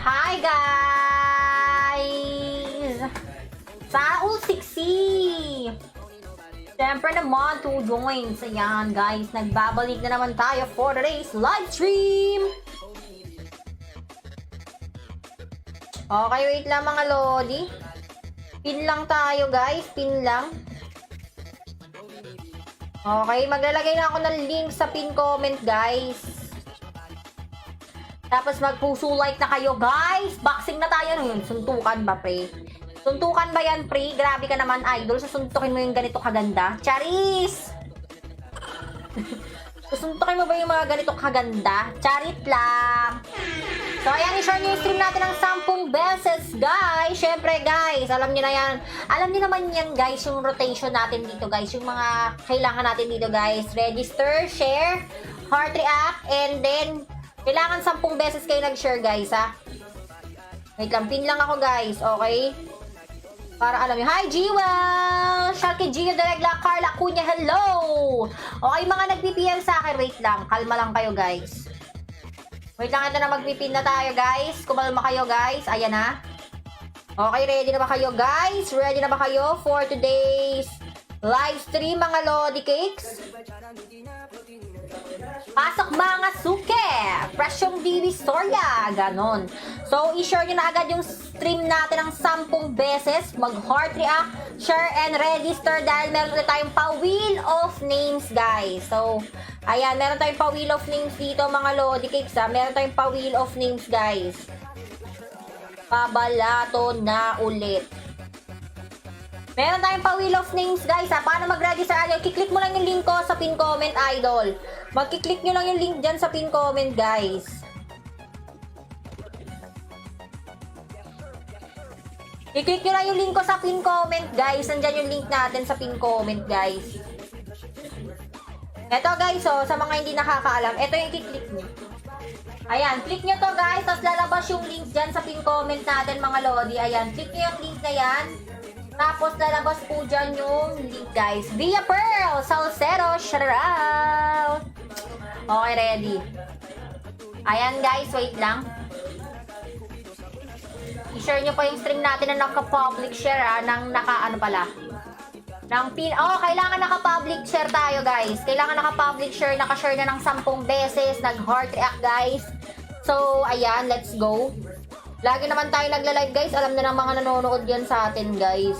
Hi guys! Sana all 6 Siyempre naman, 2 joints. Ayan guys, nagbabalik na naman tayo for today's live stream. Okay, wait lang mga lodi. Pin lang tayo guys, pin lang. Okay, maglalagay na ako ng link sa pin comment guys. Tapos magpuso like na kayo guys. Boxing na tayo ngayon. Suntukan ba pre? Suntukan ba yan pre? Grabe ka naman idol. Susuntukin mo yung ganito kaganda. Charis! Susuntukin mo ba yung mga ganito kaganda? Charit lang. So ayan, i-share nyo yung stream natin ng 10 beses guys. Syempre guys, alam nyo na yan. Alam nyo naman yan guys, yung rotation natin dito guys. Yung mga kailangan natin dito guys. Register, share, heart react, and then kailangan 10 beses kayo nag-share guys ha. Wait lang, pin lang ako guys, okay? Para alam nyo. Hi Jewel! Sharky Gio Deregla, Carla Cunha, hello! Okay, mga nag-PPL sa akin, wait lang. Kalma lang kayo guys. Wait lang, ito na mag-pin na tayo guys. Kumalma kayo guys, ayan na. Okay, ready na ba kayo guys? Ready na ba kayo for today's live stream mga Lodi Cakes? Pasok mga suke! Presyong Divisoria! Ganon. So, i-share nyo na agad yung stream natin ng 10 beses. Mag-heart react, share, and register dahil meron na tayong pa-wheel of names, guys. So, ayan, meron tayong pa-wheel of names dito, mga Lodi Cakes, ha? Meron tayong pa-wheel of names, guys. Pabalato na ulit. Meron tayong pa-wheel of names, guys, ha? Paano mag-register? Kiklik mo lang yung link ko sa pin comment, idol. Magkiklik nyo lang yung link dyan sa pin comment, guys. I-click nyo lang yung link ko sa pin comment, guys. Nandyan yung link natin sa pin comment, guys. Eto, guys, oh, sa mga hindi nakakaalam, eto yung i-click nyo. Ayan, click nyo to, guys. Tapos lalabas yung link dyan sa pin comment natin, mga Lodi. Ayan, click nyo yung link na yan. Tapos lalabas po dyan yung link, guys. Via Pearl, Salcero, shoutout! Okay, ready. Ayan, guys, wait lang. I-share nyo pa yung stream natin na naka-public share, ha, ng naka-ano pala. Kailangan naka-public share tayo, guys. Kailangan naka-public share, naka-share na ng 10 beses, nag-heart react, guys. So, ayan, let's go. Lagi naman tayo nagla-live, guys. Alam na ng mga nanonood yan sa atin, guys.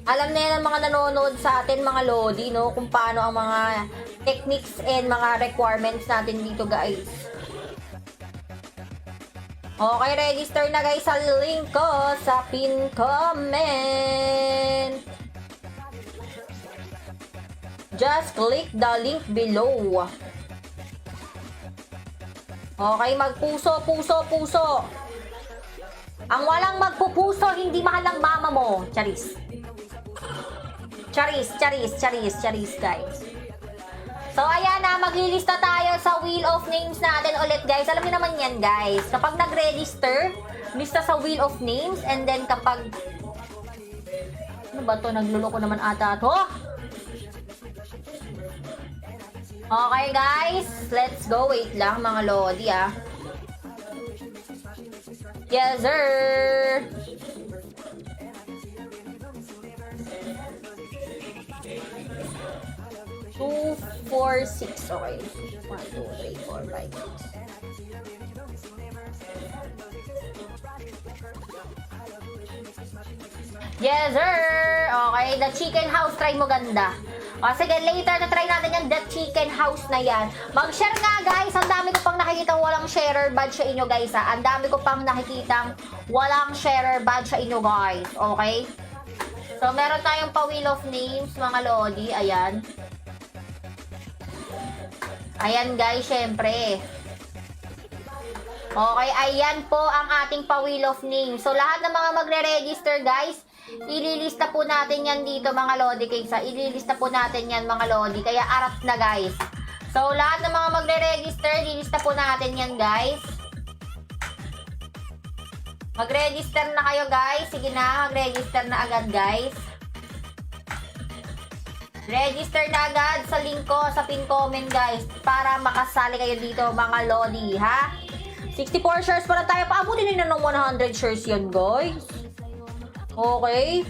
Alam na yan ang mga nanonood sa atin, mga Lodi, no? Kung paano ang mga techniques and mga requirements natin dito, guys. Okay, register na, guys, sa link ko sa pin comment. Just click the link below. Okay, magpuso, puso, puso. Ang walang magpupuso, hindi mahal ang mama mo. Charis. Charis, charis, charis, charis, guys. So, ayan na, maglilista tayo sa Wheel of Names natin ulit, guys. Alam niyo naman yan, guys. Kapag nag-register, lista sa Wheel of Names, and then kapag... Ano ba to? Nagluloko naman ata to. Okay, guys. Let's go. Wait lang, mga Lodi, ah. Yes, sir. Two, 4, 6. Okay. 1, 2, 3, 4, 5, 6. Yes, sir. Okay. The chicken house. Try mo ganda. O, sige, later na try natin yung The Chicken House na yan. Mag-share nga, guys. Ang dami ko pang nakikita walang sharer badge sa inyo, guys, ha. Ang dami ko pang nakikita walang sharer badge sa inyo, guys. Okay? So, meron tayong pa-wheel of names, mga Lodi. Ayan. Ayan, guys, syempre. Okay, ayan po ang ating pa-wheel of name. So, lahat ng mga magre-register, guys, ililista po natin yan dito, mga Lodi Cakes. Ililista po natin yan, mga Lodi. Kaya, arat na, guys. So, lahat ng mga magre-register, ililista po natin yan, guys. Mag-register na kayo, guys. Sige na, mag-register na agad, guys. Register na agad sa link ko, sa pin comment, guys. Para makasali kayo dito, mga Lodi, ha? 64 shares para tayo. Paabutin na ng 100 shares yan, guys. Okay.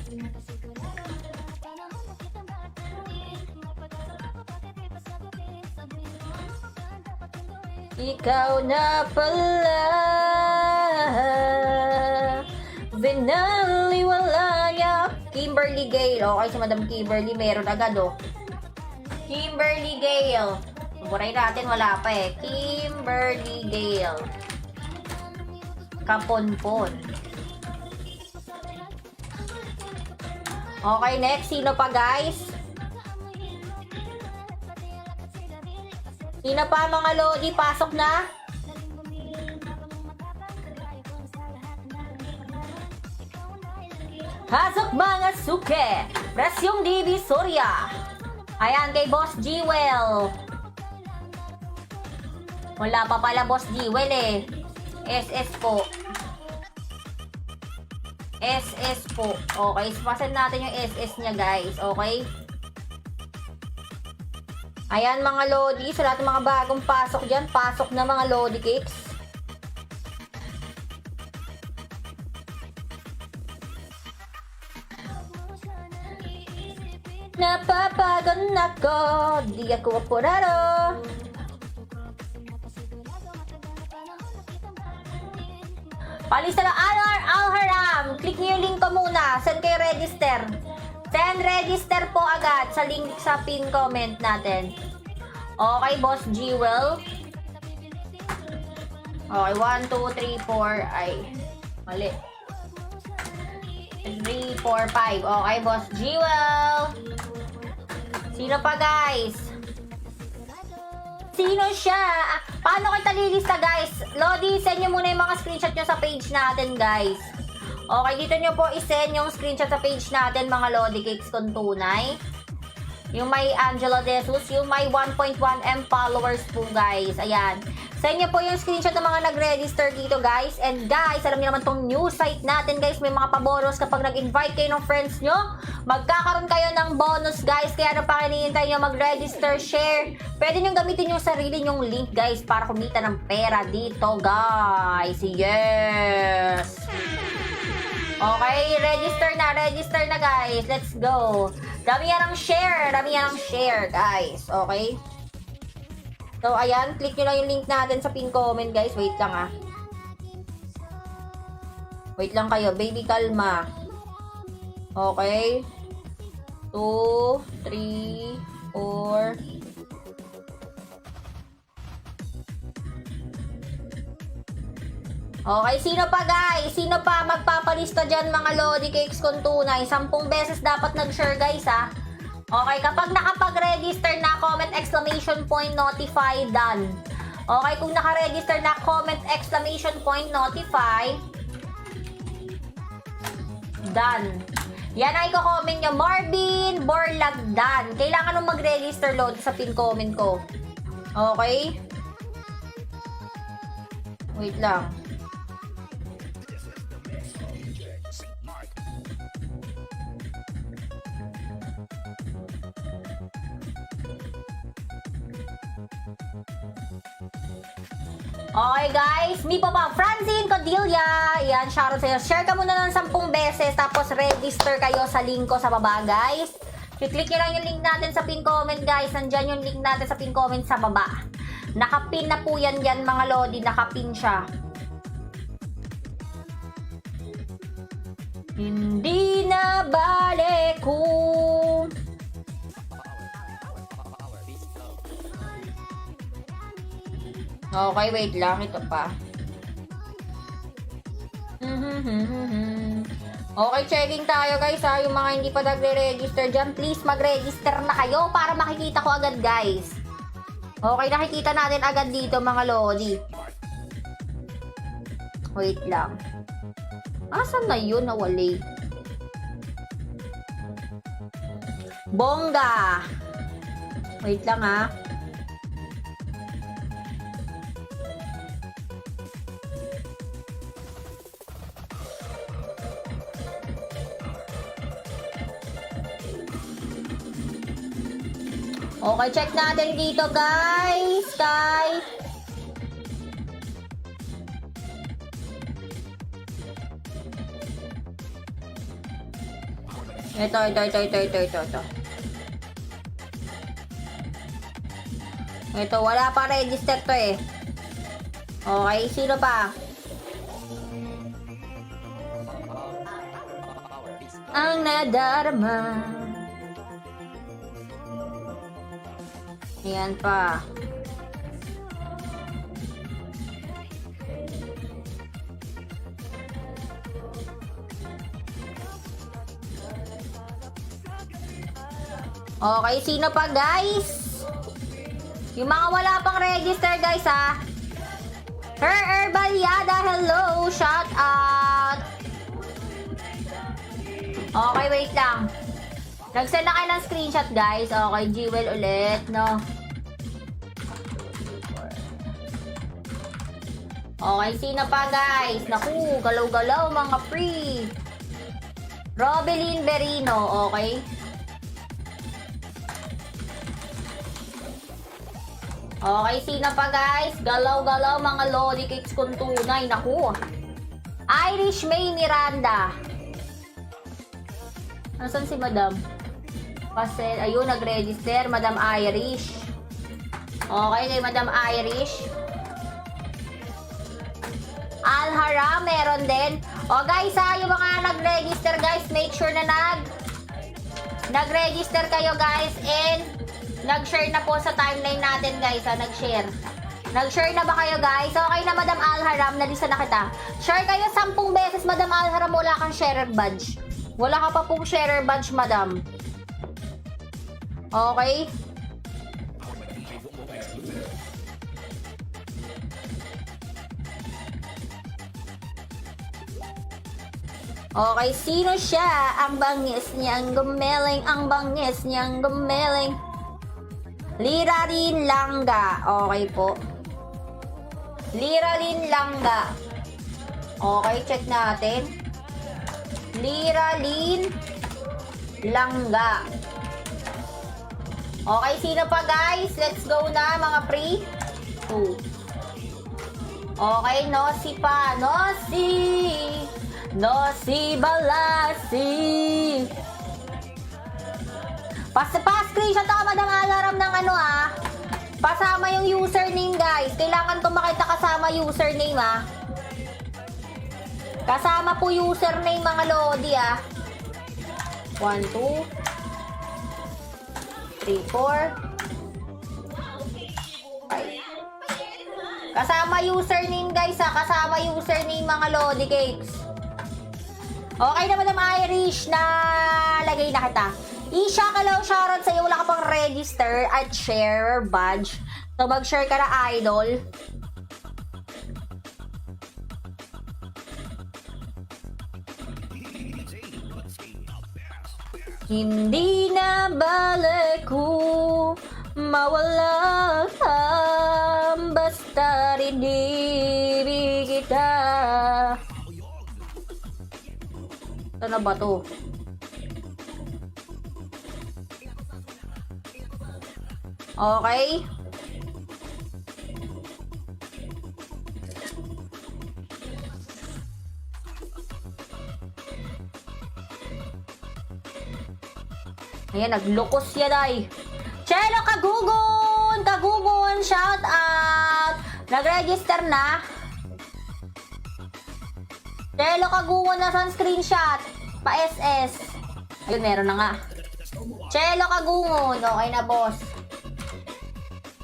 Ikaw na pala, binaliwala niya. Kimberly Gale. Okay, si Madam Kimberly, meron agad, oh. Kimberly Gale. Buray natin, wala pa eh. Kimberly Gale. Kaponpon. Okay, next. Sino pa, guys? Sino pa, mga Lodi? Pasok na? Pasok, mga suke! Presyong Divisoria. Ayan, kay Boss Jewel. Wala pa pala Boss Jewel eh. SS po. SS po. Okay, pasend natin yung SS niya, guys. Okay? Ayan, mga Lodi. Sa lahat ng mga bagong pasok dyan, pasok na, mga Lodi Cakes. Napapagod na ko, di ako apurado. Palista na Alharam. Click niyo yung link ko muna. Send kayo register. Send register po agad sa link sa pin comment natin. Okay, Boss Jewel. Okay, 1, 2, 3, 4. Ay, mali. 3, 4, 5. Okay, Boss Jewel. Sino pa, guys? Sino siya? Paano kita lilista, guys? Lodi, send nyo muna yung mga screenshot nyo sa page natin, guys. Okay, dito nyo po isend yung screenshot sa page natin, mga Lodi Cakes kung tunay. Yung may Angela De Jesus, yung may 1.1M followers po, guys. Ayan. Send nyo po yung screenshot ng mga nag-register dito, guys. And guys, alam niyo naman tong new site natin, guys. May mga paboros kapag nag-invite kayo ng friends nyo. Magkakaroon kayo ng bonus, guys. Kaya ano pa hinihintay nyo mag-register, share. Pwede nyo gamitin yung sarili nyong link, guys, para kumita ng pera dito, guys. Yes! Okay, register na, guys. Let's go. Dami yan ang share, guys. Okay? So, ayan, click nyo lang yung link natin sa pin comment, guys. Wait lang, ah. Wait lang kayo. Baby, kalma. Okay. 2, 3, 4. Okay, sino pa, guys? Sino pa magpapalista dyan, mga Lodi Cakes kung tunay? 10 beses dapat nag-share, guys, ah. Okay, kapag nakapag-register na, comment exclamation point, notify, done. Okay, kung naka-register na, comment exclamation point, notify, done. Yan ay ko-comment nyo, Marvin Borlagdan. Kailangan nung mag-register, load sa pin comment ko. Okay? Wait lang. Okay, guys. Mi pa pa. Francine Codilla. Yan, shoutout sa'yo. Share ka muna ng 10 beses. Tapos, register kayo sa link ko sa baba, guys. I-click nyo lang yung link natin sa pin comment, guys. Nandyan yung link natin sa pin comment sa baba. Nakapin na po yan dyan, mga Lodi. Nakapin siya. Hindi na bale kung okay, wait lang. Ito pa. Okay, checking tayo, guys, ha. Yung mga hindi pa nagre-register dyan, please mag-register na kayo para makikita ko agad, guys. Okay, nakikita natin agad dito, mga Lodi. Wait lang. Asan na yun? Nawali. Bongga! Wait lang ha. Okay, check natin dito guys. Ito. Ito, wala pa register to eh. Okay, sino pa? Ang nadarama. Ayan pa. Okay, sino pa guys? Yung mga wala pang register guys ha. Her Herbaliada, hello! Shout out! Okay, wait lang. Nag-send na kayo ng screenshot guys. Okay, Jewel ulit, no? Okay, sino pa guys? Naku, galaw-galaw mga free. Robelyn Berino, okay? Okay, sino pa guys? Galaw-galaw mga lodi cakes kung tunay. Naku. Irish May Miranda. Nasaan si Madam? Kasi, ayun, nag-register. Madam Irish. Okay, kay Madam Irish. Alhara, meron din. O guys ha, yung mga nag-register guys, make sure na nag-register kayo guys and nag-share na po sa timeline natin guys ha, nag-share. Nag-share na ba kayo guys? Okay na Madam Alharam, nalisa na kita. Share kayo 10 beses Madam Alharam, wala kang sharer badge. Wala ka pa pong sharer badge Madam. Okay? Okay, sino siya? Ang bangis niyang gumeling, ang bangis niyang gumeling. Lirarin Langga. Okay po. Lirarin Langga. Okay, check natin. Lirarin Langga. Okay, sino pa guys? Let's go na mga pre. 2. Okay, Nossi pa. Nossi Balasi. Pa-screenshot ako Madam Alaram ng ano ah. Pasama yung username guys. Kailangan to makita kasama username ah. Kasama po username mga lodi ah. 1, 2 3, 4 5. Kasama username guys ah. Kasama username mga lodi cakes. Okay na Madam Irish na lagay na kita. Isha, hello, shoutout sa'yo. Wala ka pang register at share badge. So, mag-share ka na, idol. Hindi na balik ko mawala ka, basta rin ibig kita. Ano ba to? Okay. Ayan, naglukos yan ay. Chelo Kagugon, shout out. Nag-register na. Chelo Kagugon na sa screenshot. Pa-SS. Ayun, meron na nga. Chelo Kagugon. Okay na, boss.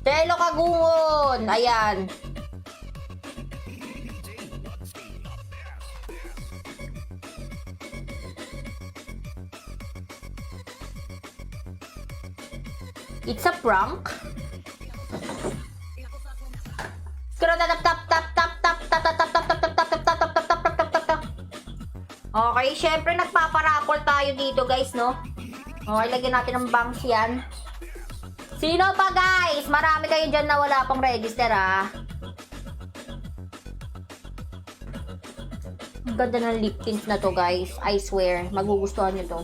Chelo Kagugon. Ayan. It's a prank. Scroll tap tap tap tap tap tap tap tap tap tap tap tap tap. Okay, syempre nagpaparapol tayo dito guys, no? Okay, lagyan natin ng banks yan. Sino pa guys? Marami kayo dyan na wala pang register ah. Ang ganda ng lip tint na to guys. I swear, magugustuhan nyo to.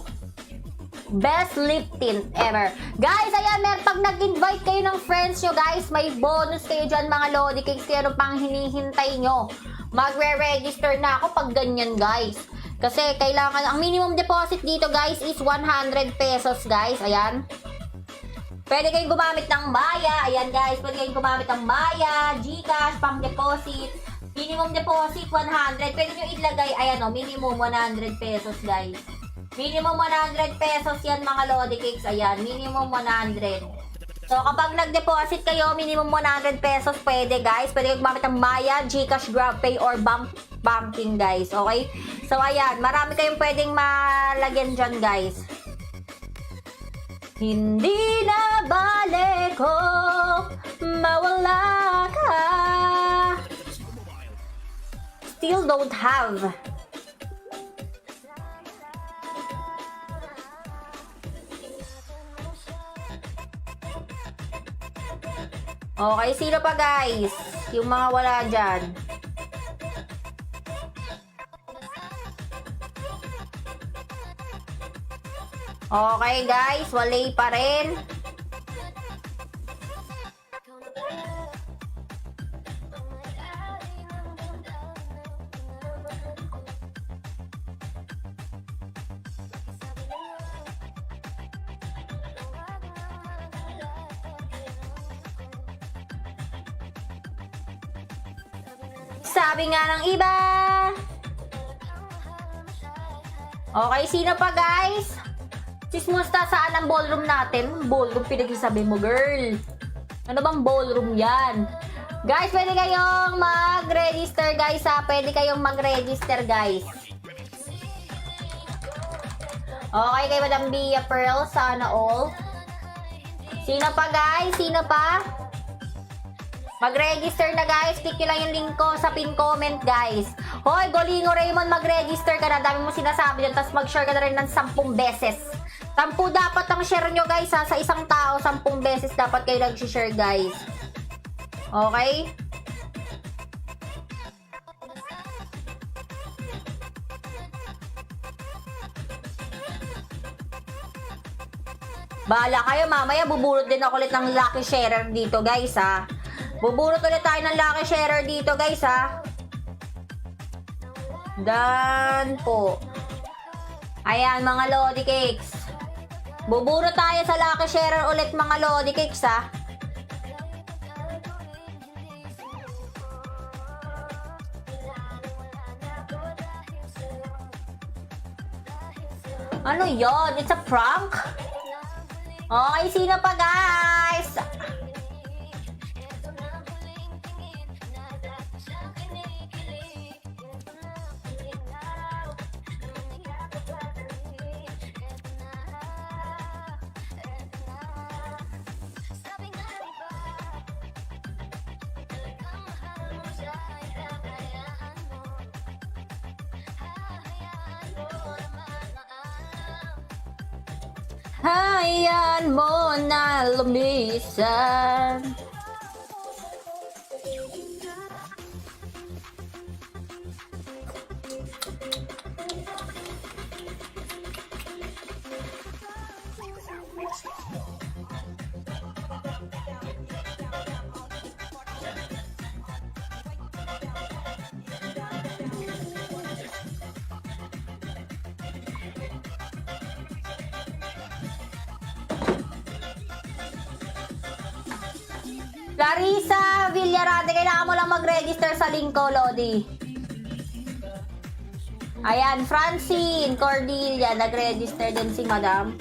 Best lip tint ever. Guys, ayan, pag nag-invite kayo ng friends nyo guys, may bonus kayo dyan mga Lodi Cakes. Kaya ano pang hinihintay nyo? Magre-register na ako pag ganyan guys. Kasi kailangan, ang minimum deposit dito guys is 100 pesos guys. Ayan. Pwede kayong gumamit ng Maya. Ayan guys, pwede kayong gumamit ng Maya, GCash, pang deposit. Minimum deposit 100. Pwede nyo ilagay, ayan o, minimum 100 pesos guys. Minimum 100 pesos yan mga Lodi Cakes. Ayan, minimum 100. So kapag nag-deposit kayo, minimum 100 pesos pwede guys. Pwede kayong gumamit ng Maya, GCash, GrabPay, or banking guys. Okay? So ayan, marami kayong pwedeng malagyan dyan guys. Hindi na bale ko mawala ka. Still don't have. Okay, sino pa guys? Yung mga wala dyan. Okay guys, walay pa rin. Sabi nga ng iba. Okay, sino pa guys? Sismusta, saan ang ballroom natin? Ballroom pinagsasabi mo, girl. Ano bang ballroom yan? Guys, pwede kayong mag-register, guys, ha? Pwede kayong mag-register, guys. Okay, kay Madam Bia Pearl, sana all. Sino pa, guys? Sino pa? Mag-register na, guys. Click nyo lang yung link ko sa pin comment, guys. Hoy, Golingo Raymond, mag-register ka na. Dami mo sinasabi dyan. Tapos mag-share ka na rin ng 10 beses. 10 dapat ang share nyo guys ha. Sa isang tao, 10 beses dapat kayo nag-share guys. Okay? Bahala kayo, mamaya bubulot din ako ulit ng lucky sharer dito guys ha. Bubulot ulit tayo ng lucky sharer dito guys ha. Dan po. Ayan mga Lodi Cakes. Buburo tayo sa lucky sharer ulit mga Lodi Cakes ha. Ano yon? It's a prank? Okay, sino pa guys? Hayaan mo na lumisan. Larissa Villarate, kailangan mo lang mag-register sa link ko, Lodi. Ayan, Francine Cordelia, nag-register din si Madam.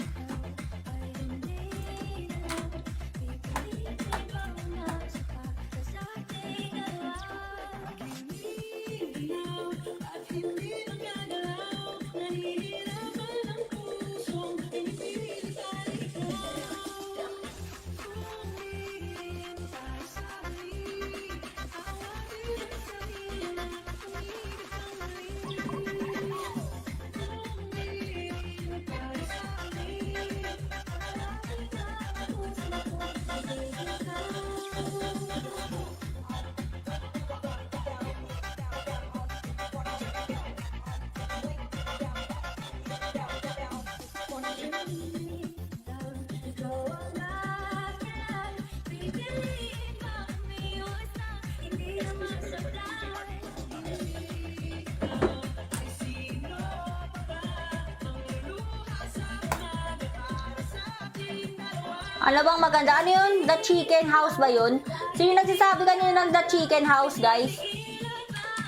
Ano bang maganda? Ano yun? The Chicken House ba yun? Sino nagsasabi kanina ng The Chicken House, guys?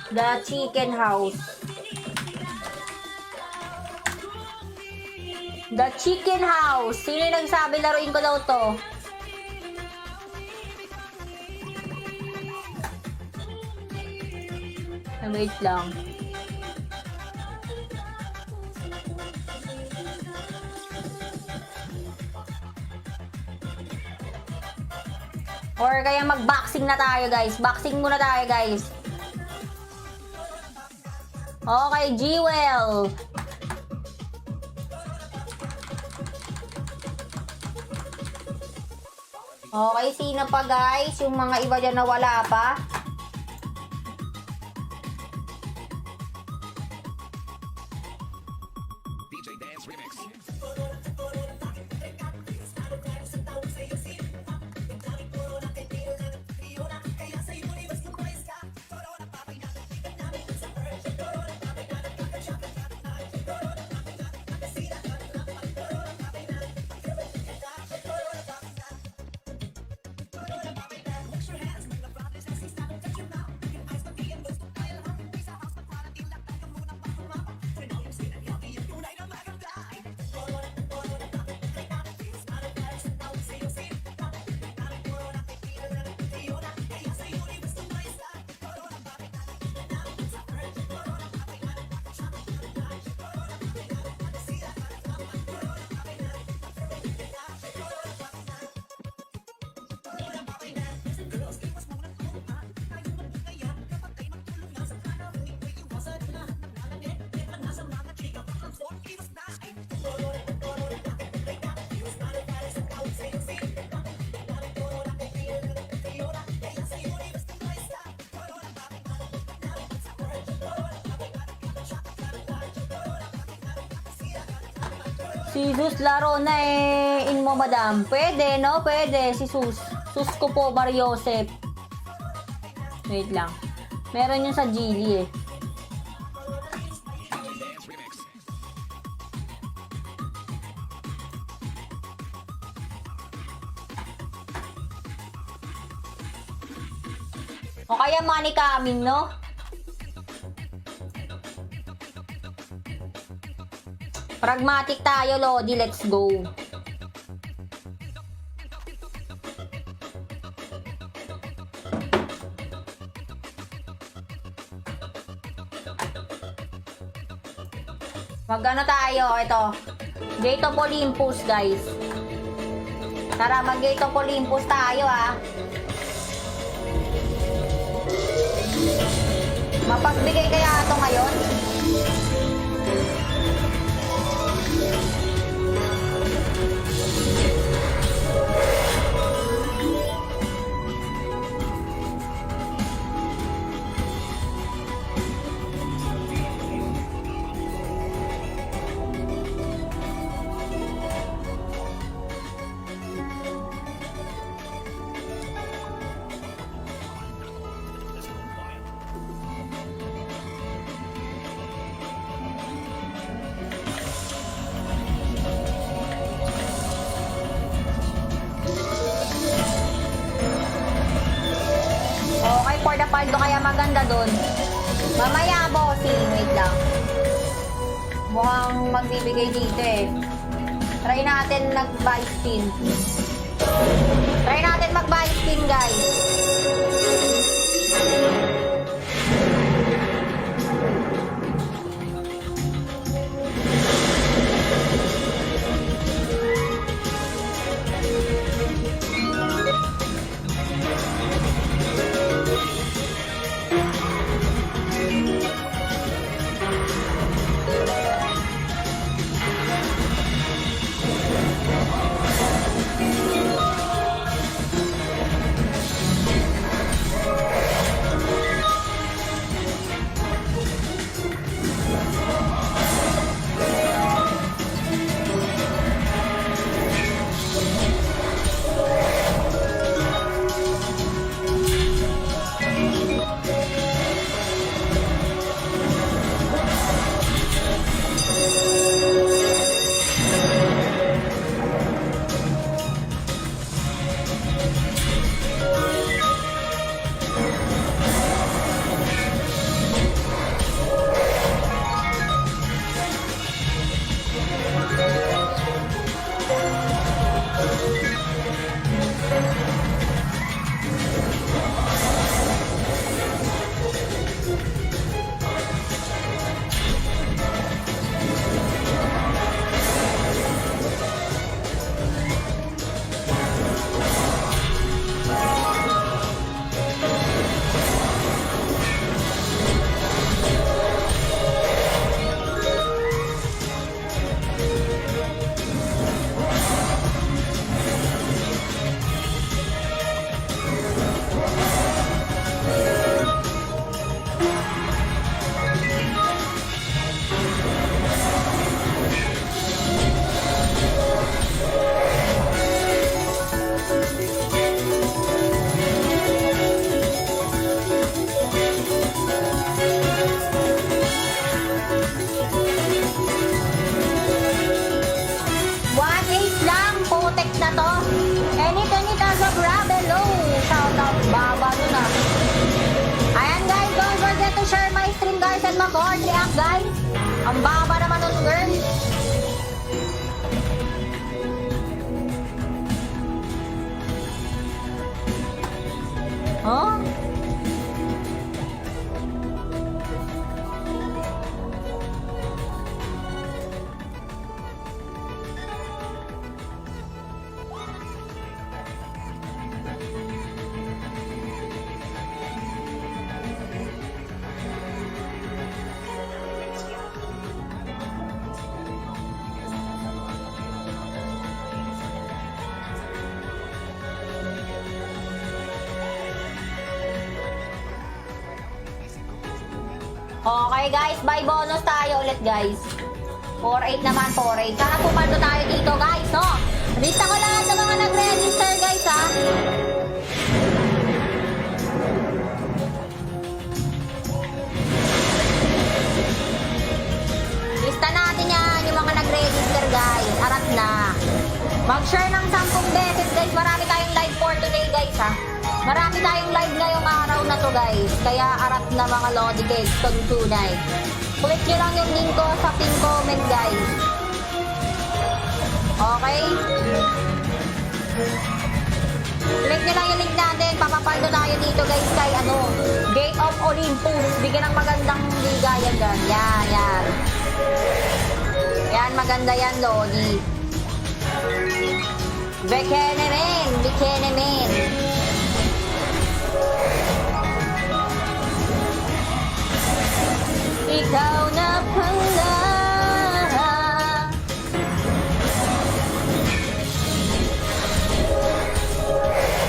The Chicken House. The Chicken House. Sino yung nagsabi laruin ko daw to? Wait lang. Or kaya mag-boxing na tayo, guys. Boxing muna tayo, guys. Okay, Jewel. Okay, sino pa, guys? Yung mga iba dyan na wala pa. Si Sus laro na in mo, madam. Pwede, no? Pwede. Si Sus. Sus ko po, Mariosep. Wait lang. Meron yun sa Gili, O kaya money coming, no? Pragmatic tayo, Lodi. Let's go. Mag-ano tayo? Ito. Gate of Olympus, guys. Tara, mag-Gate of Olympus tayo, ah. Mapagbigay kaya ito ngayon? For the paldo kaya maganda dun. Mamaya, bossing. Wait lang. Mukhang magbibigay dito eh. Try natin mag-buy spin. Try natin mag-buy spin, guys. Ang baba naman nun, girl. Huh? Okay guys, buy bonus tayo ulit guys. 4-8 naman, 4-8. Saka pumando tayo dito guys, no? Lista ko lahat ng mga nag-register guys, ha? Lista natin yan, yung mga nag-register guys. Arat na. Mag-share ng 10 beses guys. Marami tayong live for today guys, ha? Marami tayong live ngayong araw na to guys. Kaya arat na mga Lodi Cakes tunay. Click nyo lang yung link ko sa pin comment guys. Okay? Click nyo lang yung link natin. Papapaldo tayo dito guys kay Gate of Olympus. Bigyan ng magandang ligayan gan. Yan, yan. Yan, maganda yan Lodi. Bekenemen, Bekenemen. Ikaw na pala.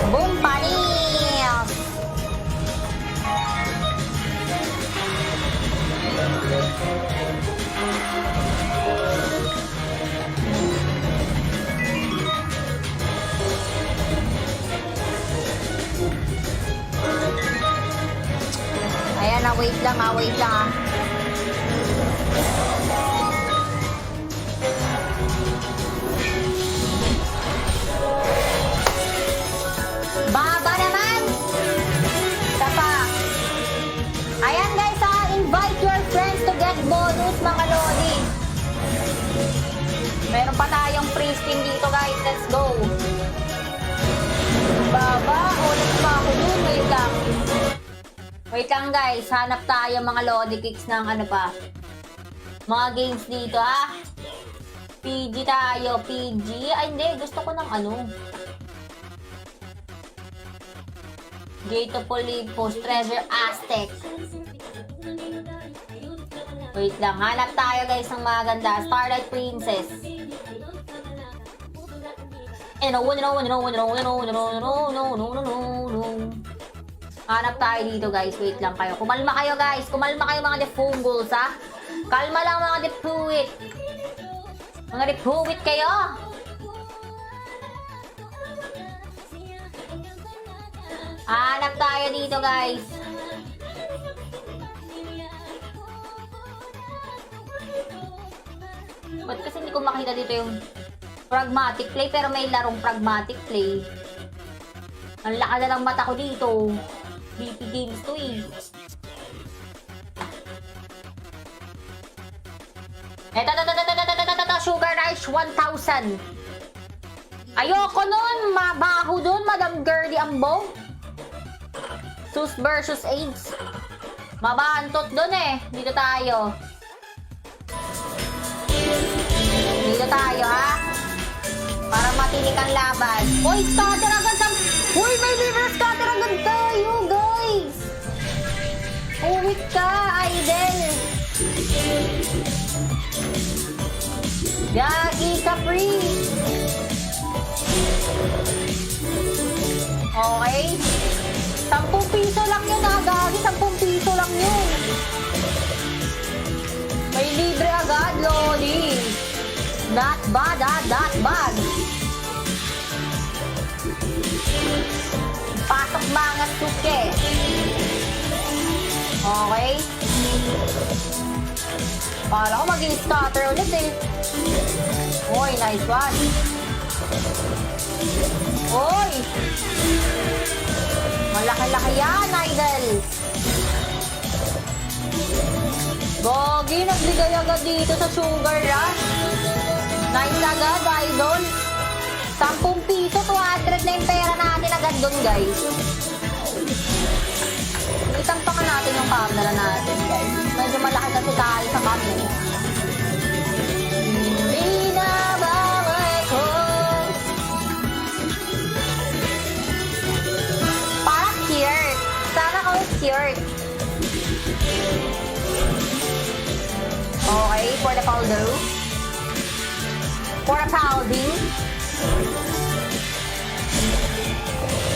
Boom panis. Ayan na, wait lang wait lang Baba naman. Tapa. Ayan guys, invite your friends to get bonus mga Lodi. Meron pa tayong free spin dito guys. Let's go. Baba. Ulit pa ako dun. Wait lang. Wait lang guys. Hanap tayo mga Lodi Cakes ng mga games dito PG tayo. PG. Ay hindi. Gusto ko ng Gate of Olympus, Treasure Aztec. Wait lang, hanap tayo guys ng mga ganda. Starlight Princess. Hanap tayo dito guys. Wait lang kayo. Kumalma kayo guys. Kumalma kayo mga defungles ha. Kalma lang mga depuwit. Mga depuwit kayo. Hanap tayo dito guys. Ba't kasi hindi ko makita dito yung pragmatic play, pero may larong pragmatic play. Ang laka na lang mata ko dito. BP Games to Eto, Sugar Rush 1,000. Ayoko nun, mabaho dun, Madam Gertie Ambong. Sus versus AIDS. Mabantot dun Dito tayo. Dito tayo para matinik ang laban. Uy, scatter agad Uy, may liver scatter agad tayo, guys. Uwit ka, Aiden. Gagi ka, free. Okay. 10 piso lang yun Gagi. 10 piso lang yun. May libre agad, Lodi. Not bad, not bad. Pasok mga suke. Okay. Para ko maging starter ulit Oy, nice one. Oy. Malaki-laki yan, idol. Gogi, nagbigay agad dito sa Sugar Rush. Nice agad, idol. 10 piso, 200 na yung pera natin agad dun, guys. Itang pa natin yung camera natin, guys. Medyo malaki kasi tayo sa camera. Binabalik ko. Parang cute. Sana ko cute. Okay, for the powder. For the powding.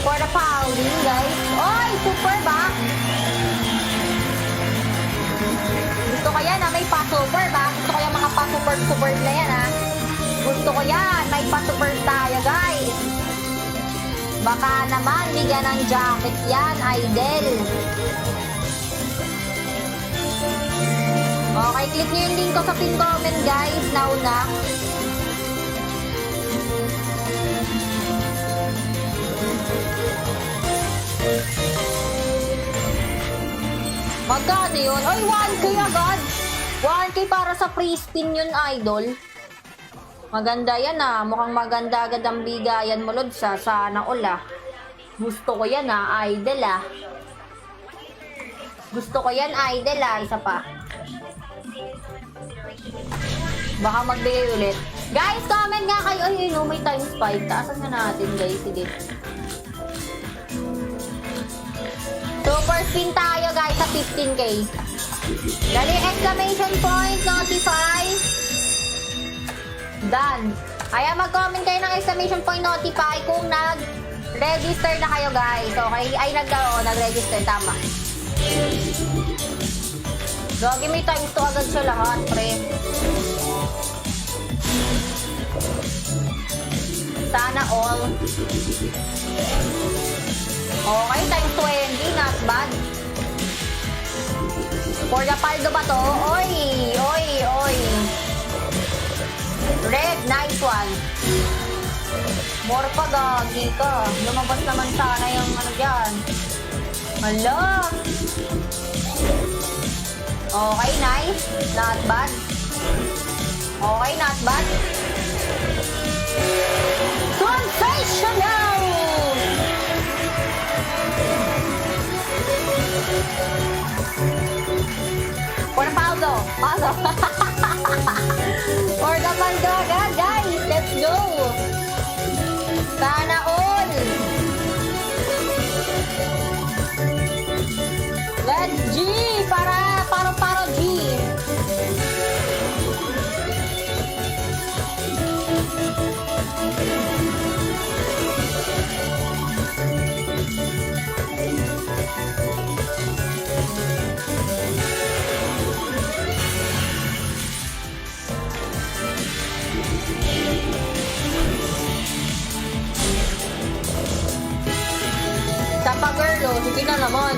For the powding, guys. Oy, super ba? Gusto ko yan, may pa-super ba? Gusto ko yung mga pa-super na yan, ha? Gusto ko yan, may pa-super tayo, guys. Baka naman, bigyan ng jacket yan, idol. Okay, click nyo yung link ko sa pin comment, guys. Nauna. Magkano yun? Ay, 1K agad! 1K para sa free spin yun, idol. Maganda yan, ah. Mukhang maganda agad ang bigayan mo, Lod, sa sana all, ah. Gusto ko yan, ah, idol, ah. Gusto ko yan, idol, ah. Isa pa. Baka magbigay ulit. Guys, comment nga kayo. Ay, no, may times 5. Taasan nga natin, guys. Sige. Super spin tayo, guys, sa 15K. Dali, exclamation point, notify. Done. Kaya mag-comment kayo ng exclamation point, notify kung nag-register na kayo, guys. Okay? Ay, nag-register. Tama. Gagi, may times 2 agad sa lahat, pre. Sana all. Okay, times 20, not bad. For the paldo ba to? Oy, oy, oy. Red, nice one. More pa, gagi ka. Lumabas naman sana yung ano dyan. Hala. Okay, nice. Not bad. Okay, not bad. Sensational! For the paldo. Paldo. For the paldo agad, guys. Let's go. Sana all. Let's G. Paro G. Tapa girl, oh. Sige na naman.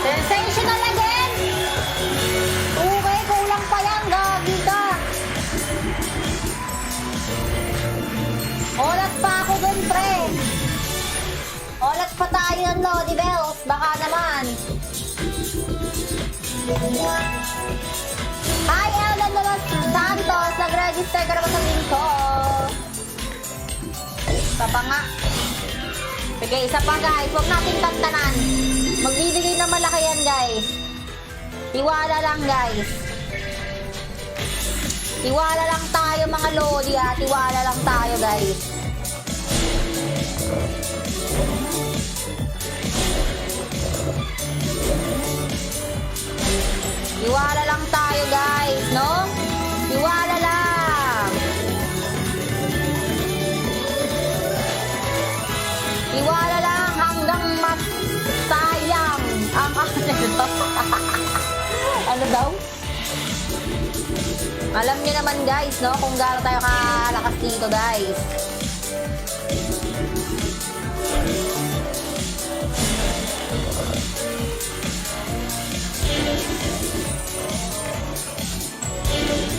Sensational again! Okay, kulang pa yan, gagi ka. Olas pa ako dun, pre. Olas pa tayo ng Lodi Bells. Baka naman. Hi, Eldan de los Santos. Nag-register ka naman sa link ko. Isa pa nga. Sige, isa pa, guys. Huwag natin tantanan. Magbibigay na malaki yan, guys. Tiwala lang, guys. Tiwala lang tayo, mga Lodi, ah. Tiwala lang tayo, guys. Tiwala lang tayo, guys, no? Tiwala lang. Tiwala lang hanggang masayang ang ano daw? Alam niyo naman guys, no, kung gaano tayo kalakas dito guys.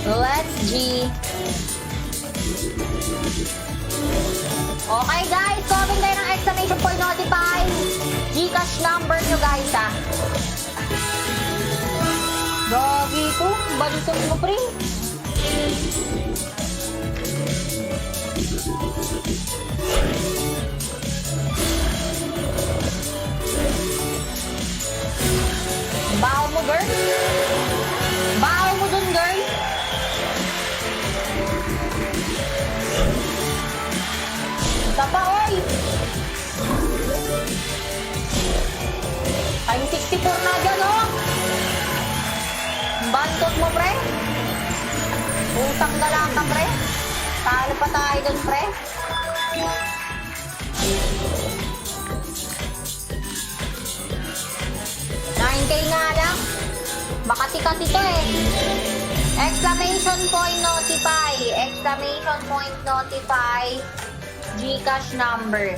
Let's G. Okay guys, comment kayo ng exclamation point notify. Gcash number nyo guys ah. Gagi ko, balikan mo pre. Baho mo girl. Baho mo dun girl. Isa pa oy. Time 64 na dyan oh. Bantot mo pre. Utang galang ka pre. Talo pa tayo dun pre. Nga lang. Makatikas ito eh. Exclamation point notify. Exclamation point notify. Gcash number.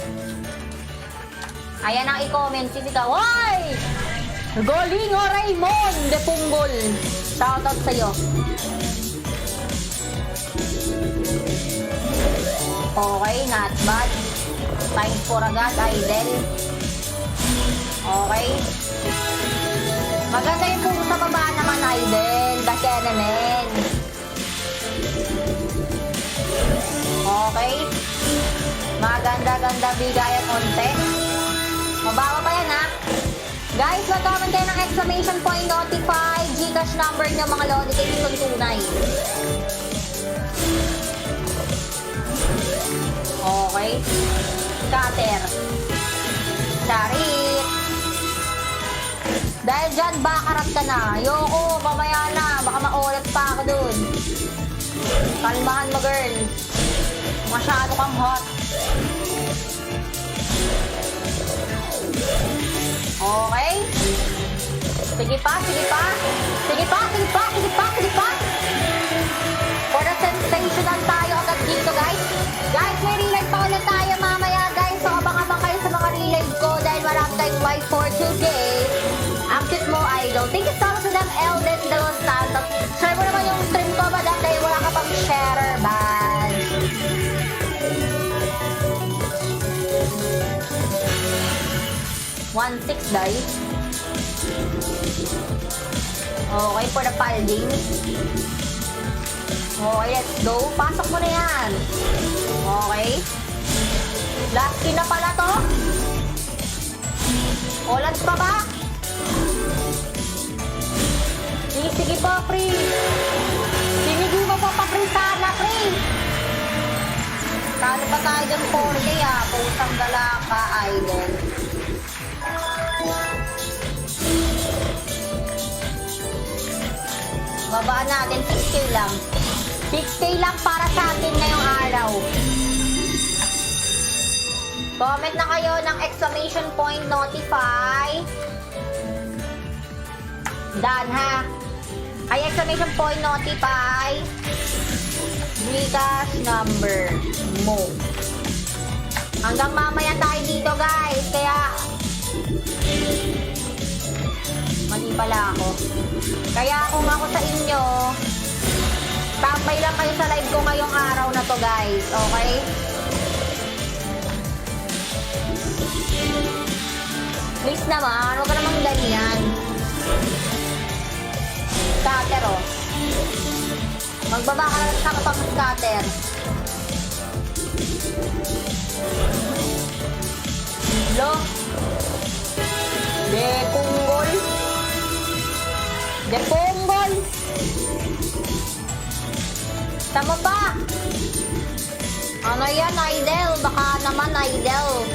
Ayan ang i-comment. Sisigaw. Hoy! Galing o Raymond de Punggol. Shoutout sa'yo. Okay, not bad. Times 4 agad, idol. Okay. Maganda yung puro sa baba naman, idol. Dasya naman. Okay. Maganda-ganda bigay at konti. Mababa pa yan, ha? Guys, mag-comment kayo ng exclamation point notify. Gcash number nyo, mga lodi. Kayo itong tunay. Okay. Scatter. Charit. Dahil dyan, bakarat ka na. Ayoko, mamaya na. Baka maulat pa ako dun. Kalmahan mo, girl. Masyado kang hot. Okay. Sige pa, sige pa. Sige pa, sige pa, sige pa, sige pa. For the sensational tayo agad dito, guys. Guys, may relive pa ulit tayo mamaya, guys. So, abang-abang kayo sa mga relive ko dahil marami tayong live for today. Ang cute mo, idol. Thank you so much to them, Elden de Los Santos. Share mo naman yung stream ko, madam, dahil wala ka pang sharer badge. $1.6 guys. Okay, for the folding. Okay, let's go. Pasok mo na yan. Okay. Last skin na pala to. Olans pa ba? Sige po, pre. Sinigi mo po pa, pre, sana, pre. Kano pa tayo dyan 4K, ah. Pusang dala ka, idol. Babaan natin, 6K lang. 6K lang para sa atin ngayong araw. Comment na kayo ng exclamation point notify. Done, ha? Ay, exclamation point notify. Gcash number mo. Hanggang mamaya tayo dito, guys. Kaya mali pala ako. Kaya kung ako sa inyo, tambay lang kayo sa live ko ngayong araw na to, guys. Okay? Please naman, huwag ka namang ganyan. Scatter, oh. Magbaba ka lang sa kapag scatter. Lo. De Punggol. De Punggol. Tama ba? Ano yan, idol? Baka naman, idol.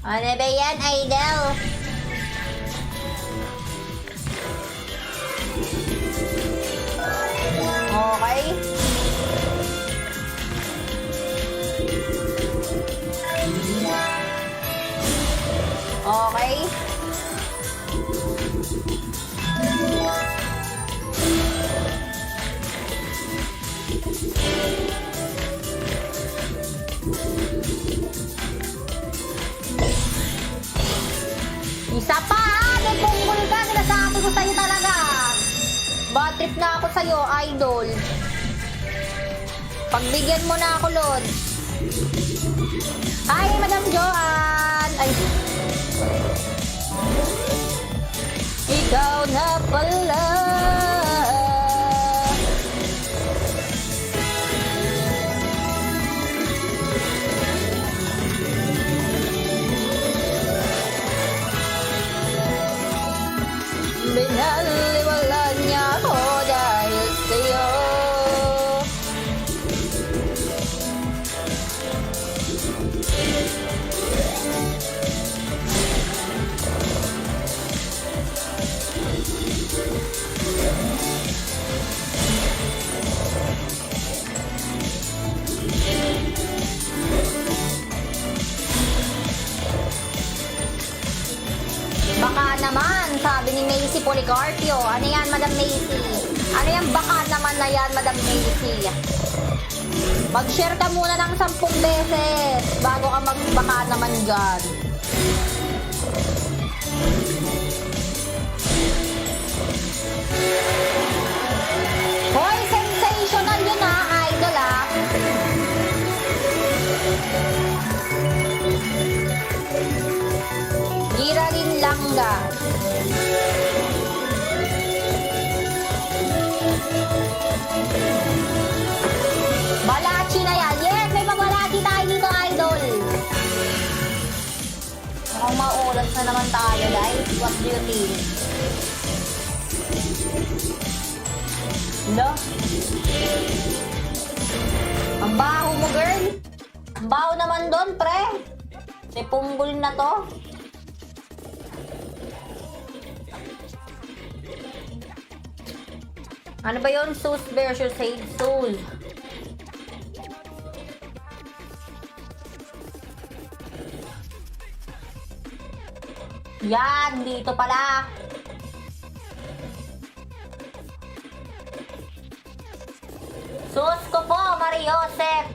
Ano ba yan, idol? Okay. galit na ako sa'yo, idol. Pagbigyan mo na ako, Lord. Hi, Madam Joanne! Ay. Ikaw na pala. Binaliwala niya ako dahil sa'yo. Baka naman, sabi ni Macy Policarpio. Ano yan, Madam Macy? Ano yan, baka naman na yan, Madam Macy? Mag-share ka muna ng 10 beses bago ka magbaka naman dyan. Hoy, sensational yun ha, idol ha. Gira rin langga. Balachi na yan. Yes, may pabalachi tayo dito, idol. Mukhang maulat na naman tayo, guys. What do you think? No? Ang baho mo, girl. Ang baho naman doon, pre. May punggol na to. Ano ba yun? Sus versus Hate Soul. Yan, dito pala. Sus ko po, Mariosep.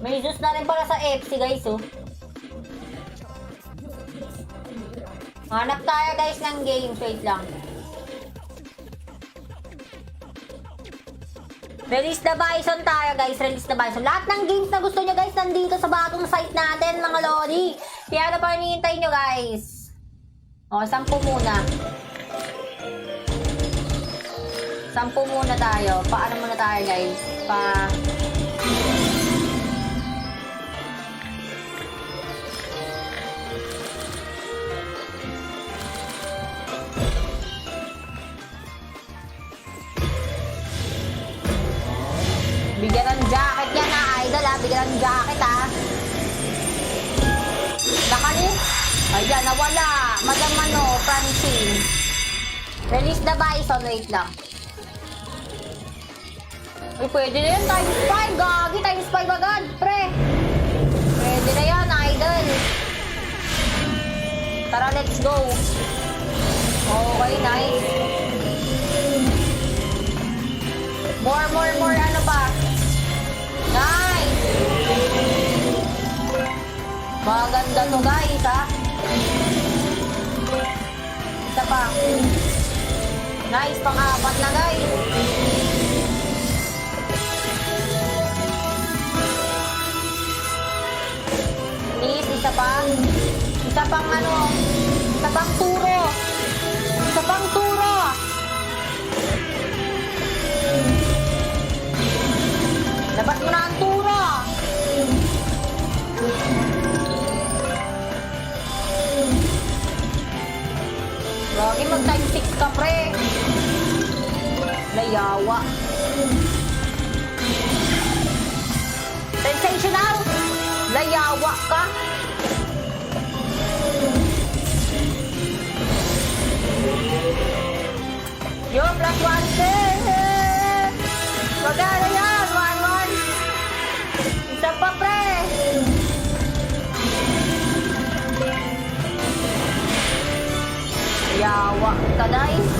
May juice na rin pala sa FC, guys, oh. Hanap tayo, guys, ng games. Wait lang. Release the Bison tayo, guys. Release the Bison. Lahat ng games na gusto nyo, guys, nandito sa bagong site natin, mga lodi. Kaya ano pa hinihintay nyo, guys? O, 10 muna. 10 muna tayo. Paano muna tayo, guys? Bigyan ng jacket yan ha, idol ha. Bigyan ng jacket ha. Nakali? Ayan, nawala. Madam Francine. Release the Bison. Wait lang. Uy, pwede na yan. Times 5. Gagi, times 5 agad, pre. Pwede na yan, idol. Tara, let's go. Okay, nice. More. Ano pa? Nice! Maganda to, guys, ha? Isa pa. Nice, pang-apat na, guys. Please, isa pa. Isa pang ano? Isa pang turo. Isa pang turo. Labas mo na ang turo. Lagi mag-time 6 ka, pre. Layawa. Sensational. Layawa ka. Yo, plus 1 set. Magana yan. 1-1. Isa pa, pre. Yawa ka, guys.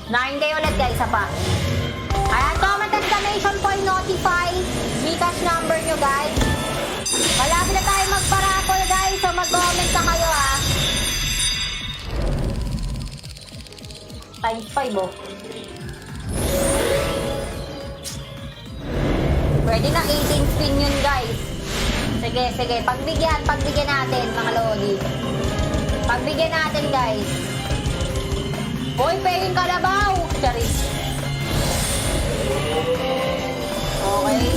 9K ulit guys, isa pa. Ayan, comment exclamation point notify. Gcash number nyo guys. Malapit na tayo magparapol guys. So mag-comment na kayo ha. Times 5 oh. Pwede na 18 spin yun guys. Sige, sige. Pagbigyan natin mga lodi. Pagbigyan natin guys. Hoy, penging kalabaw! Charis. Okay.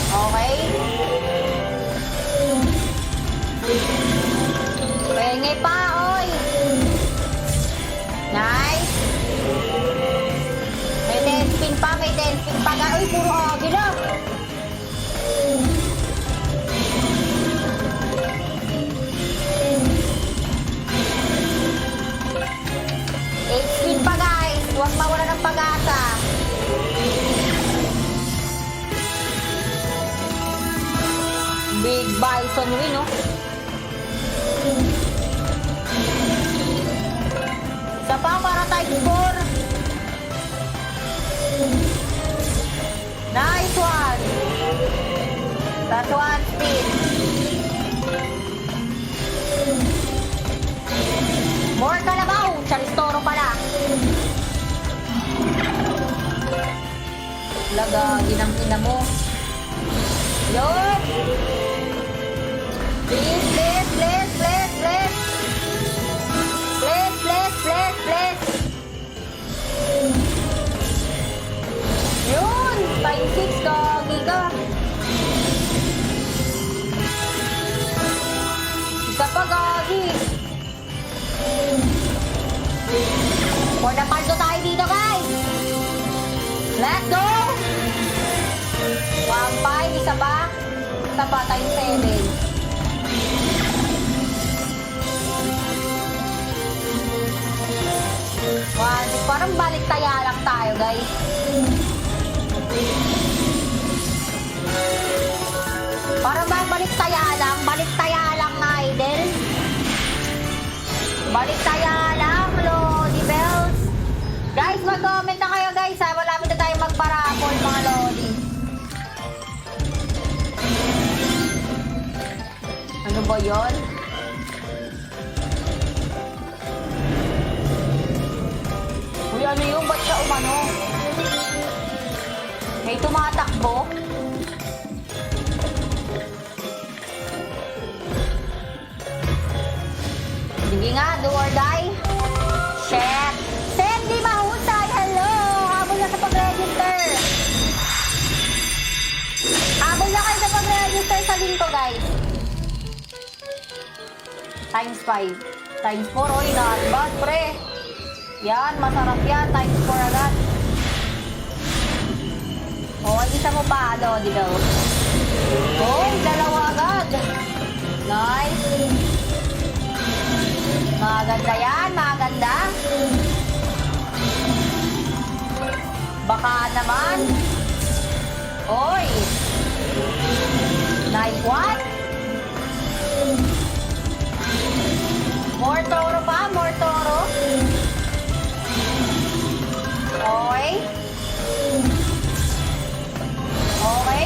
Okay. Penge pa, oy! Nice! May 10 spin pa, may 10 spin pa. Uy, puro agila! Spin pa guys, huwag mawala ng pag-asa. Big Bison win, no? Isa pa para times 4. Nice one. That's one spin. More kalabaw. Charistoro pala. Laga, ginang-ina mo. Yun. Please, please, please, please, please. Please, please, please, please. Yun. Time 6 ka, giga. Isa pa, gagi. For the paldo tayo dito, guys. Let's go! 1-5, isa pa. Isa pa, time 7. Parang balik taya lang tayo, guys. Parang balik taya lang, idol. Balik taya lang, Lodi Bells. Guys, mag-comment na kayo, guys, ha. Malapit na tayo magparapol, mga Lodi. Ano ba yun? Uy, ano yun? Ba't siya umano? May tumatakbo? Sige nga, do or die. Shit. Sandy Mahusay, hello! Habol na sa pag-register. Habol na kayo sa pag-register sa link ko, guys. Times 5. Times 4, oy, not bad, pre. Yan, masarap yan. Times 4 agad. Okay, isa mo pa, di daw. Oh, dalawa agad. Nice. Maganda yan, maganda. Baka naman. Oy. Nice one. More toro pa, more toro. Okay. Okay.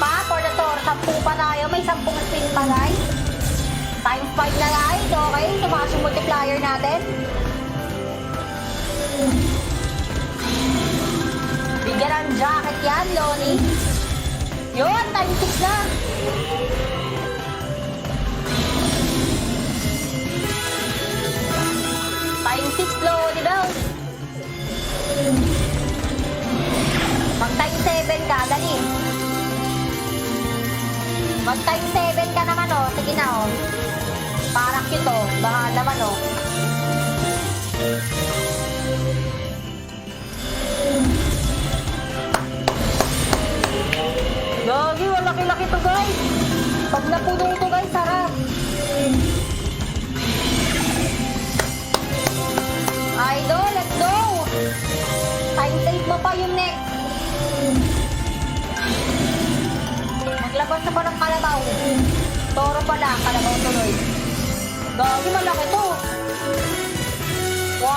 Pa, for the tour, 10 pa tayo. May 10 spin pa, guys. Times 5 na, guys. Okay, tumaas yung multiplier natin. Bigyan ng jacket yan, Loni. Yun, times 6 na. Times 6, Loni daw. Mag-times 7 ka, dali. Mag-time 7 ka naman, oh. Sige na, oh. Parang cute, oh. Baka naman, oh. Gagi, malaki-laki to, guys. Pag napuno ito, guys, sarap. Idol, let's go. Time 8 mo pa yung next. Naglabas na pa ng kalabaw. Toro pala, kalabaw tuloy. Gagi, malaki to. 1, 2.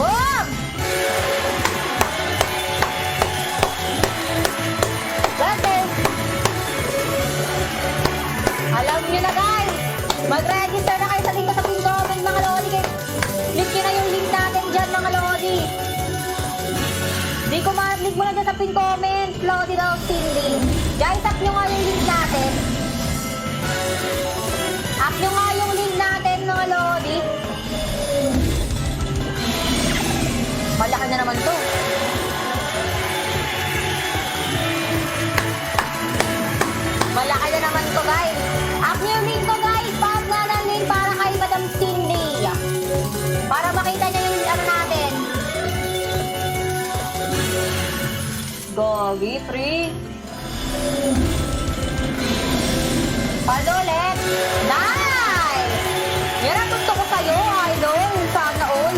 Boom! Blessing! Alam nyo na guys, mag-register na kayo sa link sa pin comment mga lodi. Click nyo na yung link natin dyan mga lodi. Di ko ma-link mo na dyan sa pin comment, lodi daw Cindy. Guys, tap nyo nga yung link natin. Tap nyo nga yung link natin mga lodi. Malaki na naman to. Malaki na naman to guys. Up nyo yung link ko guys. Pag na ng link para kay Madam Cindy. Para makita nyo yung ano natin. Gogi, 3. Palulit. Nice! Yan ang gusto ko sa'yo, idol. Sana all.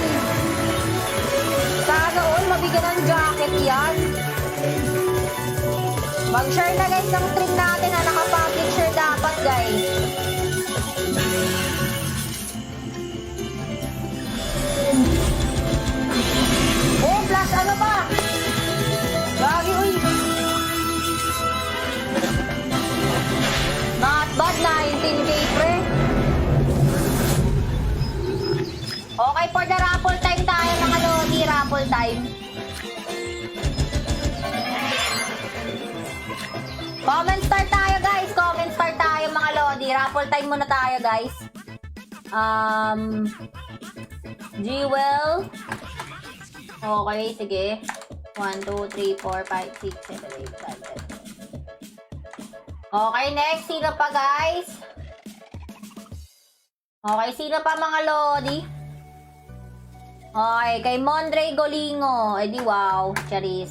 Sana all, mabigyan ng jacket yan. Mag-share na guys ng stream natin na naka-public share dapat guys. Oh, plus ano pa? Gagi, uy. Not bad, 19k pre. Okay, for the raffle time tayo mga lodi, raffle time. Comment start tayo guys, comment start tayo mga lodi. Raffle time muna tayo guys. Jewel. Okay, sige. 1, 2, 3, 4, 5, 6, 7, 8, 9, 10. Okay, next. Sino pa guys? Okay, sino pa mga lodi? Okay, kay Mondre Golingo. Eh di wow, Charis.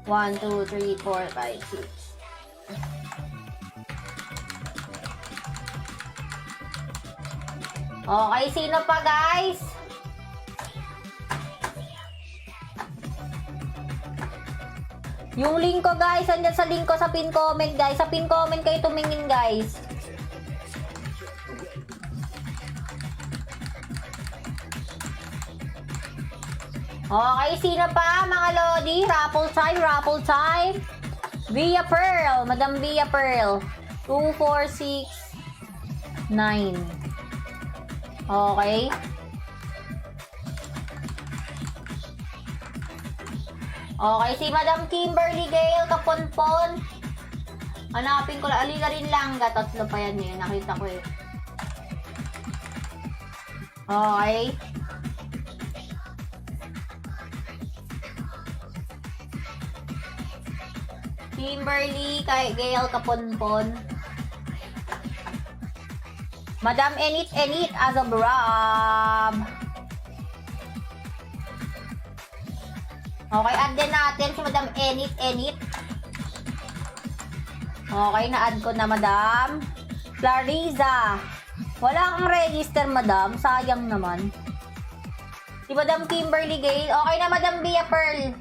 1, 2, 3, 4, 5, 6. Okay, sino pa guys? Yung link ko guys, andyan sa link ko sa pin comment guys. Sa pin comment kayo tumingin guys. Okay, sino pa mga lodi? Raffle time, raffle time. Via Pearl, Madam Via Pearl. 2, 4, 6, 9. Okay. Okay, si Madam Kimberly Gale Kaponpon. Hanapin ko lang. Alina rin lang. Tatlo pa yan eh. Nakita ko eh. Okay. Kimberly Gale Kaponpon. Madam Enit Azobrab. Okay, add din natin si Madam Enit. Okay, na-add ko na Madam Clariza. Wala kang register, Madam. Sayang naman. Si Madam Kimberly Gale. Okay na, Madam Bia Pearl.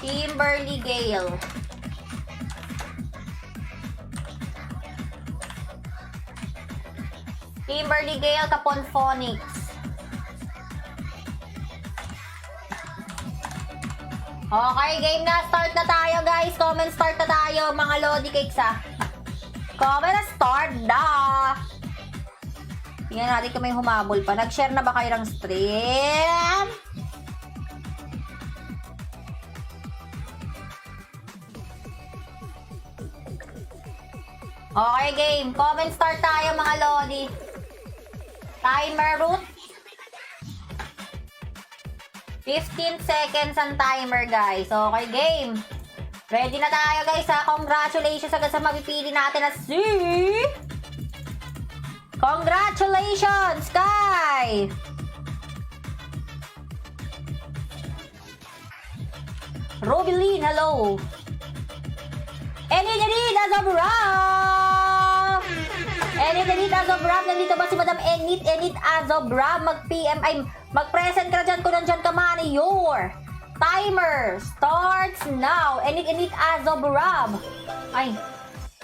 Kimberly Gale. Kimberly Gale Kaponphonics. Okay, game na. Start na tayo, guys. Comment start na tayo, mga Lodi Cakes, ah. Comment na start na. Tingnan natin kung may humabol pa. Nag-share na ba kayo ng stream? Okay, game. Comment start tayo, mga Lodi. Timer root. 15 seconds ang timer, guys. Okay, game. Ready na tayo, guys, ha? Congratulations agad sa mapipili natin na si... Congratulations, Sky! Robilyn, hello. Enid Azobrab! Enid Azobrab, nandito ba si Madam Enid Azobrab? Mag-PM, ay Mag-present ka dyan kung nandyan ka man. Your timer starts now. Enit as of Rob. Ay.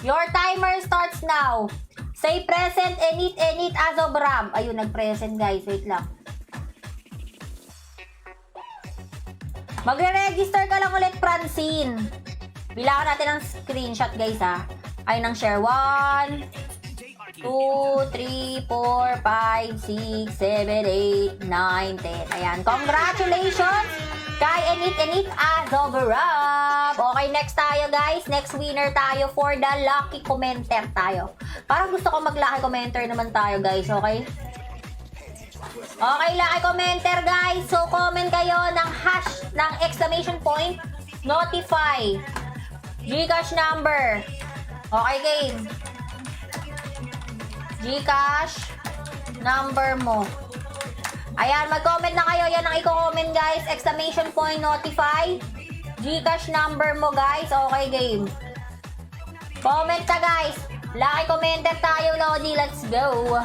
Your timer starts now. Say present, enit as of Rob. Ayun, nag-present guys. Wait lang. Magre-register ka lang ulit, Francine. Bilangan natin ang screenshot, guys, ha. Ay, nang share. 1, 2, 3, 4, 5, 6, 7, 8, 9, 10. Ayan. Congratulations kay Enit as of Rob. Okay, next tayo, guys. Next winner tayo for the lucky commenter tayo. Parang gusto ko mag-lucky commenter naman tayo, guys. Okay? Okay, lucky commenter, guys. So, comment kayo ng hash, ng exclamation point, notify, Gcash number. Okay, game. Gcash number mo. Ayan, mag-comment na kayo. Yan ang i-comment, guys. Exclamation point, notify, Gcash number mo, guys. Okay, game. Comment na, guys. Lucky commenter tayo, Lodi. Let's go.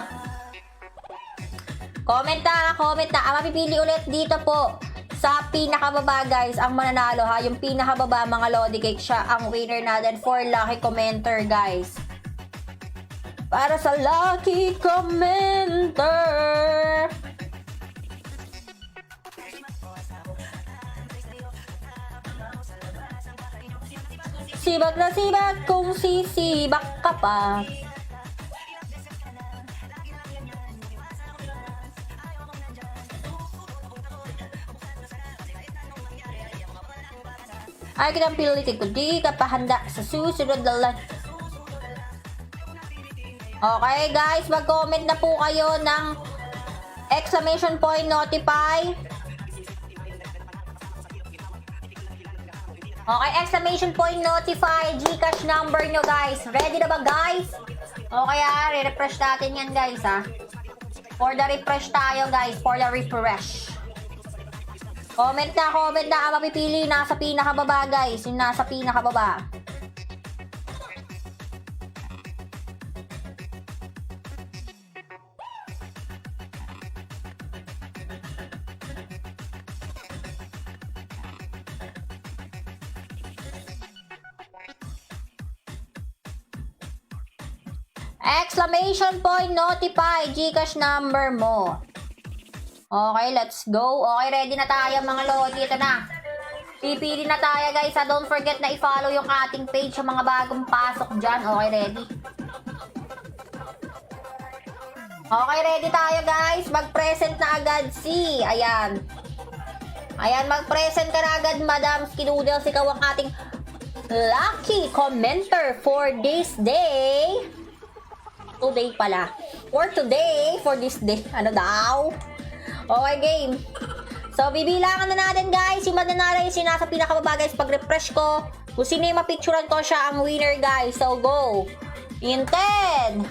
Comment na. Ang mapipili ulit dito po sa pinakababa, guys, ang mananalo, ha. Yung pinakababa, mga Lodi Cake, siya ang winner natin for lucky commenter, guys. Para sa lucky commenter. Sibak na sibak kung sisibak ka pa. Ay, kitang pilitin ko. Di ka pa handa sa susunod na lang. Okay, guys. Mag-comment na po kayo ng exclamation point, notify. Okay, exclamation point, notify, Gcash number nyo, guys. Ready na ba, guys? Okay, re-refresh natin yan, guys, ha. For the refresh tayo, guys. For the refresh. Comment na. Ang mapipili nasa pinakababa, guys. Yung nasa pinakababa. Exclamation point, notify, Gcash number mo. Okay, let's go. Okay, ready na tayo, mga Lodi. Ito na. Pipili na tayo, guys. Don't forget na i-follow yung ating page sa mga bagong pasok dyan. Okay, ready? Okay, ready tayo, guys. Mag-present na agad si. Ayan. Ayan, mag-present ka na agad, Madam Skidoodles. Ikaw ang ating lucky commenter for this day. Today pala. For today, for this day. Ano daw? Okay, game. So, bibilangan na natin, guys. Yung mananalo yung sinasa pinakababa, guys. Pag-refresh ko, kung sino yung mapicturan ko, siya ang winner, guys. So, go. In 10,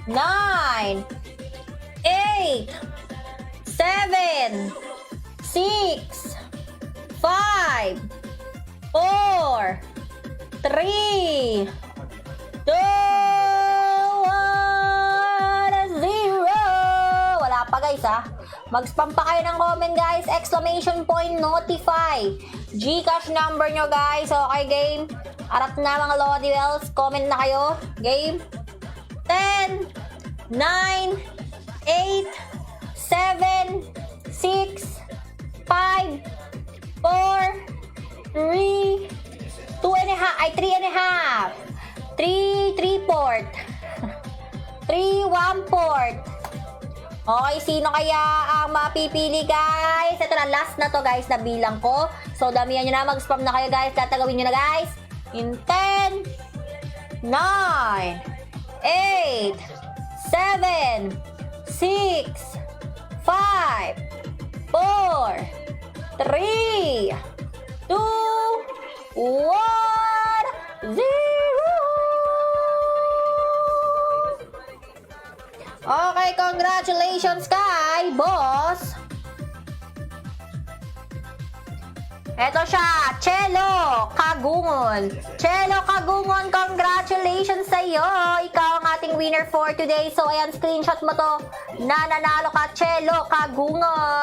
9, 8, 7, 6, 5, 4, 3, 2, 1, 0. Wala pa, guys, ha. Mag-spam pa kayo ng comment, guys. Exclamation point, notify, Gcash number nyo, guys. Okay, game. Arap na, mga Lodi Wells. Comment na kayo. Game. 10, 9, 8, 7, 6, 5, 4, 3, 2 and a half. Ay, 3 and a half. 3, 3/4. 3, 1/4. Okay, sino kaya ang mapipili, guys? Ito na, last na to, guys, na bilang ko. So, damihan nyo na. Mag-spam na kayo, guys. Tatagawin nyo na, guys. In 10, 9, 8, 7, 6, 5, 4, 3, 2, 1, 0. Okay, congratulations kay boss. Eto siya, Chelo Kagungon. Chelo Kagungon, congratulations sa iyo. Ikaw ang ating winner for today. So, ayan, screenshot mo to. Nananalo ka, Chelo Kagungon.